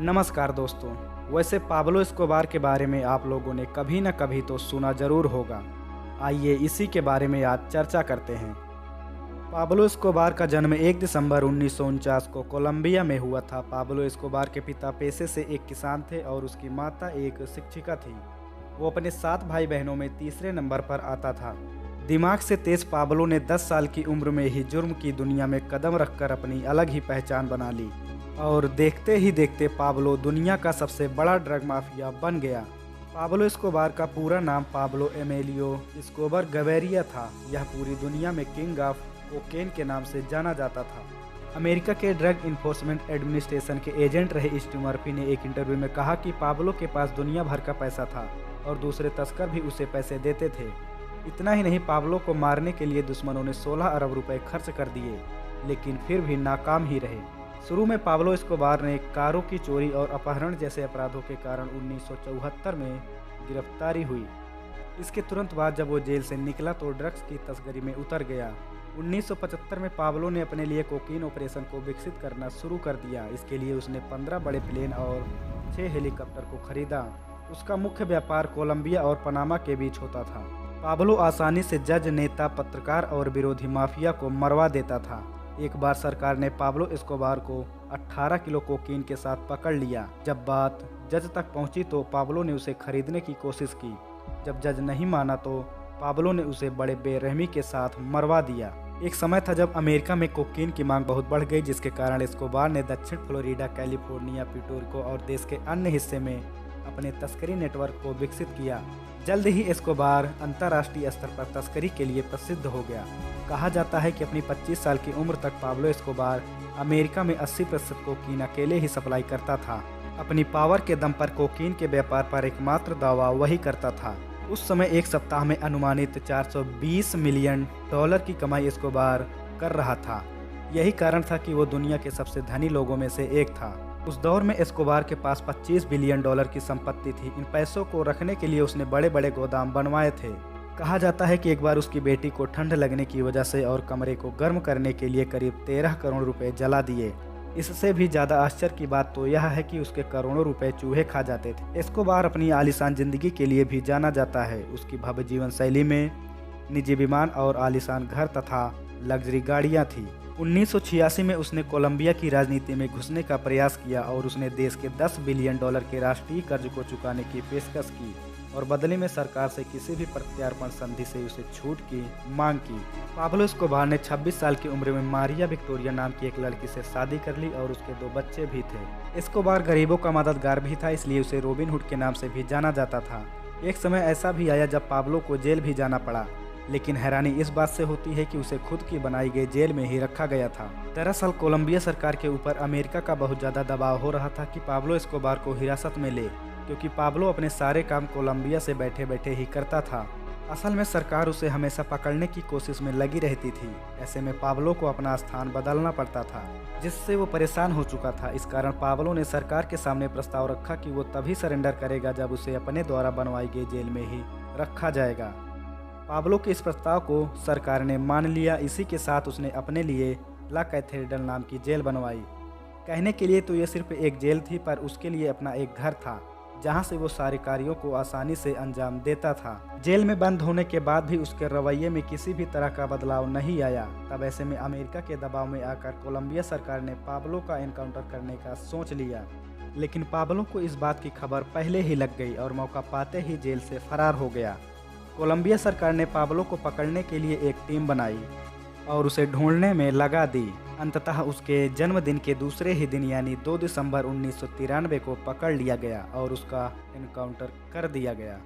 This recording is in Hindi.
नमस्कार दोस्तों। वैसे पाब्लो एस्कोबार के बारे में आप लोगों ने कभी न कभी तो सुना जरूर होगा। आइए इसी के बारे में आज चर्चा करते हैं। पाब्लो एस्कोबार का जन्म 1 दिसंबर 1949 को कोलंबिया में हुआ था। पाब्लो एस्कोबार के पिता पेशे से एक किसान थे और उसकी माता एक शिक्षिका थी। वो अपने 7 भाई बहनों में तीसरे नंबर पर आता था। दिमाग से तेज पाब्लो ने 10 साल की उम्र में ही जुर्म की दुनिया में कदम रखकर अपनी अलग ही पहचान बना ली और देखते ही देखते पाब्लो दुनिया का सबसे बड़ा ड्रग माफिया बन गया। पाब्लो एस्कोबार का पूरा नाम पाब्लो एमेलियो एस्कोबार गवेरिया था। यह पूरी दुनिया में किंग ऑफ कोकेन के नाम से जाना जाता था। अमेरिका के ड्रग इन्फोर्समेंट एडमिनिस्ट्रेशन के एजेंट रहे स्टीव मर्फी ने एक इंटरव्यू में कहा कि पाब्लो के पास दुनिया भर का पैसा था और दूसरे तस्कर भी उसे पैसे देते थे। इतना ही नहीं, पाब्लो को मारने के लिए दुश्मनों ने 16 अरब रुपए खर्च कर दिए, लेकिन फिर भी नाकाम ही रहे। शुरू में पाब्लो एस्कोबार ने कारों की चोरी और अपहरण जैसे अपराधों के कारण 1974 में गिरफ्तारी हुई। इसके तुरंत बाद जब वो जेल से निकला तो ड्रग्स की तस्करी में उतर गया। 1975 में पाब्लो ने अपने लिए कोकीन ऑपरेशन को विकसित करना शुरू कर दिया। इसके लिए उसने 15 बड़े प्लेन और 6 हेलीकॉप्टर को खरीदा। उसका मुख्य व्यापार कोलंबिया और पनामा के बीच होता था। पाब्लो आसानी से जज, नेता, पत्रकार और विरोधी माफिया को मरवा देता था। एक बार सरकार ने पाब्लो एस्कोबार को 18 किलो कोकीन के साथ पकड़ लिया। जब बात जज तक पहुंची तो पाब्लो ने उसे खरीदने की कोशिश की। जब जज नहीं माना तो पाब्लो ने उसे बड़े बेरहमी के साथ मरवा दिया। एक समय था जब अमेरिका में कोकीन की मांग बहुत बढ़ गई, जिसके कारण एस्कोबार ने दक्षिण फ्लोरिडा, कैलिफोर्निया, प्यूर्टो और देश के अन्य हिस्से में अपने तस्करी नेटवर्क को विकसित किया। जल्द ही एस्कोबार अंतर्राष्ट्रीय स्तर पर तस्करी के लिए प्रसिद्ध हो गया। कहा जाता है कि अपनी 25 साल की उम्र तक पाब्लो एस्कोबार अमेरिका में 80% कोकीन अकेले ही सप्लाई करता था। अपनी पावर के दम पर कोकीन के व्यापार पर एकमात्र दावा वही करता था। उस समय एक सप्ताह में अनुमानित $420 मिलियन की कमाई एस्कोबार कर रहा था। यही कारण था कि वो दुनिया के सबसे धनी लोगों में से एक था। उस दौर में एस्कोबार के पास $25 बिलियन की संपत्ति थी। इन पैसों को रखने के लिए उसने बड़े बड़े गोदाम बनवाए थे। कहा जाता है कि एक बार उसकी बेटी को ठंड लगने की वजह से और कमरे को गर्म करने के लिए करीब 13 करोड़ रुपए जला दिए। इससे भी ज़्यादा आश्चर्य की बात तो यह है कि उसके करोड़ों रुपए चूहे खा जाते थे। एस्कोबार अपनी आलीशान जिंदगी के लिए भी जाना जाता है। उसकी भव्य जीवन शैली में निजी विमान और आलीशान घर तथा लग्जरी गाड़ियाँ थी। 1986 में उसने कोलंबिया की राजनीति में घुसने का प्रयास किया और उसने देश के $10 बिलियन के राष्ट्रीय कर्ज को चुकाने की पेशकश की और बदले में सरकार से किसी भी प्रत्यार्पण संधि से उसे छूट की मांग की। पाब्लो एस्कोबार ने 26 साल की उम्र में मारिया विक्टोरिया नाम की एक लड़की से शादी कर ली और उसके 2 बच्चे भी थे। एस्कोबार गरीबों का मददगार भी था, इसलिए उसे रॉबिन हुड के नाम से भी जाना जाता था। एक समय ऐसा भी आया जब पाब्लो को जेल भी जाना पड़ा, लेकिन हैरानी इस बात से होती है कि उसे खुद की बनाई गई जेल में ही रखा गया था। दरअसल कोलंबिया सरकार के ऊपर अमेरिका का बहुत ज़्यादा दबाव हो रहा था कि पाब्लो एस्कोबार को हिरासत में ले, क्योंकि पाब्लो अपने सारे काम कोलंबिया से बैठे बैठे ही करता था। असल में सरकार उसे हमेशा पकड़ने की कोशिश में लगी रहती थी। ऐसे में पाब्लो को अपना स्थान बदलना पड़ता था, जिससे वो परेशान हो चुका था। इस कारण पाब्लो ने सरकार के सामने प्रस्ताव रखा कि वो तभी सरेंडर करेगा जब उसे अपने द्वारा बनवाई गई जेल में ही रखा जाएगा। पाब्लो के इस प्रस्ताव को सरकार ने मान लिया। इसी के साथ उसने अपने लिए ला कैथेड्रल नाम की जेल बनवाई। कहने के लिए तो ये सिर्फ एक जेल थी, पर उसके लिए अपना एक घर था जहां से वो सारे कार्यों को आसानी से अंजाम देता था। जेल में बंद होने के बाद भी उसके रवैये में किसी भी तरह का बदलाव नहीं आया। तब ऐसे में अमेरिका के दबाव में आकर कोलंबिया सरकार ने पाब्लो का एनकाउंटर करने का सोच लिया, लेकिन पाब्लो को इस बात की खबर पहले ही लग गई और मौका पाते ही जेल से फरार हो गया। कोलंबिया सरकार ने पाब्लो को पकड़ने के लिए एक टीम बनाई और उसे ढूंढने में लगा दी। अंततः उसके जन्मदिन के दूसरे ही दिन यानी 2 दिसंबर 1993 को पकड़ लिया गया और उसका एनकाउंटर कर दिया गया।